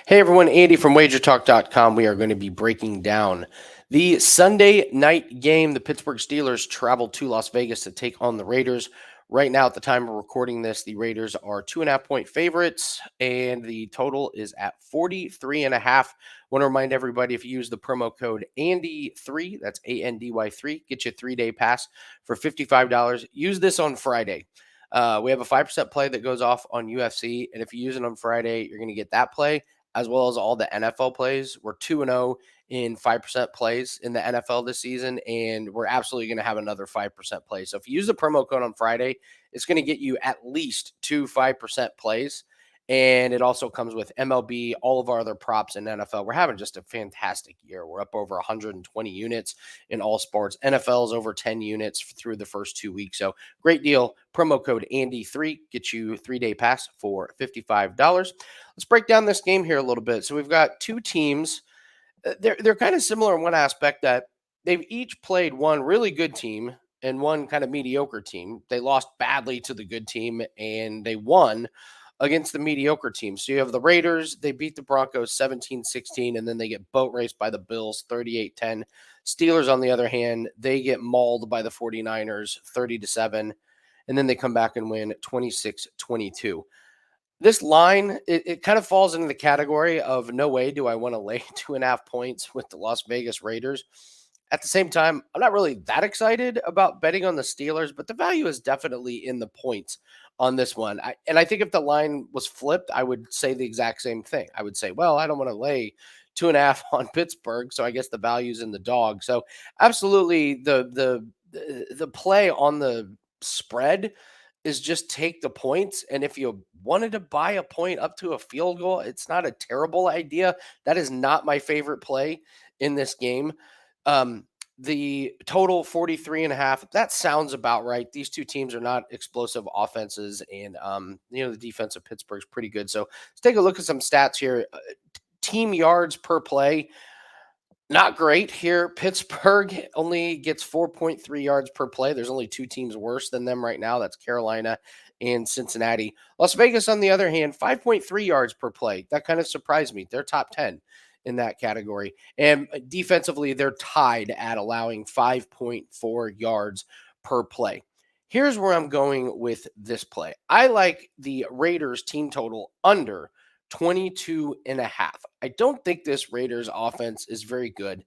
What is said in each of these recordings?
Hey everyone, Andy from wagertalk.com. We are going to be breaking down the Sunday night game. The Pittsburgh Steelers travel to Las Vegas to take on the Raiders. Right now, at the time of recording this, the Raiders are 2.5 point favorites, and the total is at 43.5. Want to remind everybody, if you use the promo code Andy3, that's ANDY3, get you a 3-day pass for $55. Use this on Friday. We have a 5% play that goes off on UFC, and if you use it on Friday, you're going to get that play as well as all the NFL plays. We're 2-0 in 5% plays in the NFL this season, and we're absolutely going to have another 5% play. So if you use the promo code on Friday, it's going to get you at least two 5% plays. And it also comes with MLB, all of our other props in NFL. We're having just a fantastic year. We're up over 120 units in all sports. NFL is over 10 units through the first 2 weeks. So great deal. Promo code Andy3 gets you a 3-day pass for $55. Let's break down this game here a little bit. So we've got two teams. They're kind of similar in one aspect that they've each played one really good team and one kind of mediocre team. They lost badly to the good team and they won against the mediocre team. So you have the Raiders, they beat the Broncos 17-16, and then they get boat raced by the Bills 38-10. Steelers, on the other hand, they get mauled by the 49ers 30-7, and then they come back and win 26-22. This line, it kind of falls into the category of no way do I want to lay 2.5 points with the Las Vegas Raiders. At the same time, I'm not really that excited about betting on the Steelers, but the value is definitely in the points on this one. I think if the line was flipped, I would say the exact same thing. I would say, well, I don't want to lay 2.5 on Pittsburgh, so I guess the value's in the dog. So absolutely, the play on the spread is just take the points. And if you wanted to buy a point up to a field goal, it's not a terrible idea. That is not my favorite play in this game. The total 43.5, that sounds about right. These two teams are not explosive offenses, and the defense of Pittsburgh is pretty good. So let's take a look at some stats here. Team yards per play, not great here. Pittsburgh only gets 4.3 yards per play. There's only two teams worse than them right now. That's Carolina and Cincinnati. Las Vegas, on the other hand, 5.3 yards per play. That kind of surprised me. They're top 10 in that category. And defensively, they're tied at allowing 5.4 yards per play. Here's where I'm going with this play. I like the Raiders team total under 22.5. I don't think this Raiders offense is very good.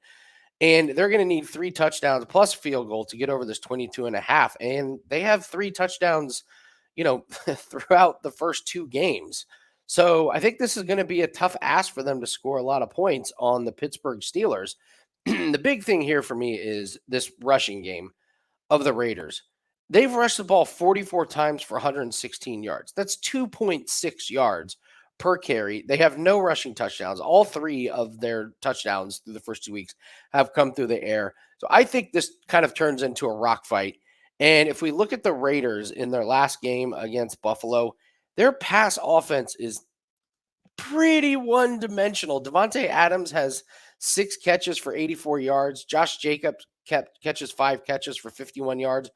And they're going to need 3 touchdowns plus field goal to get over this 22.5. And they have 3 touchdowns, throughout the first 2 games. So I think this is going to be a tough ask for them to score a lot of points on the Pittsburgh Steelers. The big thing here for me is this rushing game of the Raiders. They've rushed the ball 44 times for 116 yards. That's 2.6 yards per carry. They have no rushing touchdowns. All 3 of their touchdowns through the first 2 weeks have come through the air. So I think this kind of turns into a rock fight. And if we look at the Raiders in their last game against Buffalo, their pass offense is pretty one-dimensional. Devontae Adams has 6 catches for 84 yards. Josh Jacobs catches 5 catches for 51 yards.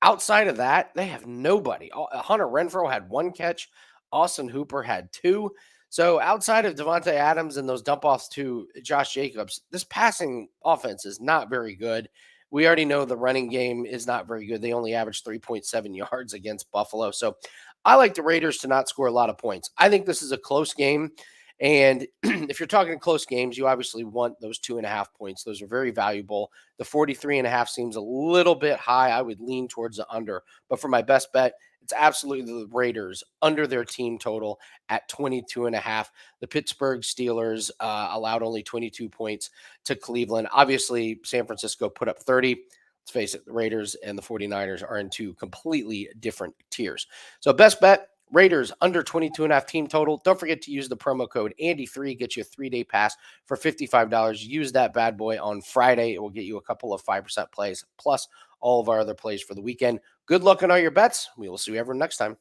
Outside of that, they have nobody. Hunter Renfrow had 1 catch. Austin Hooper had 2. So outside of Devontae Adams and those dump-offs to Josh Jacobs, this passing offense is not very good. We already know the running game is not very good. They only averaged 3.7 yards against Buffalo. So I like the Raiders to not score a lot of points. I think this is a close game. And if you're talking close games, you obviously want those 2.5 points. Those are very valuable. The 43.5 seems a little bit high. I would lean towards the under. But for my best bet, it's absolutely the Raiders under their team total at 22.5. The Pittsburgh Steelers allowed only 22 points to Cleveland. Obviously, San Francisco put up 30. Let's face it, the Raiders and the 49ers are in 2 completely different tiers. So best bet, Raiders under 22.5 team total. Don't forget to use the promo code Andy3. Get you a 3-day pass for $55. Use that bad boy on Friday. It will get you a couple of 5% plays plus all of our other plays for the weekend. Good luck on all your bets. We will see everyone next time.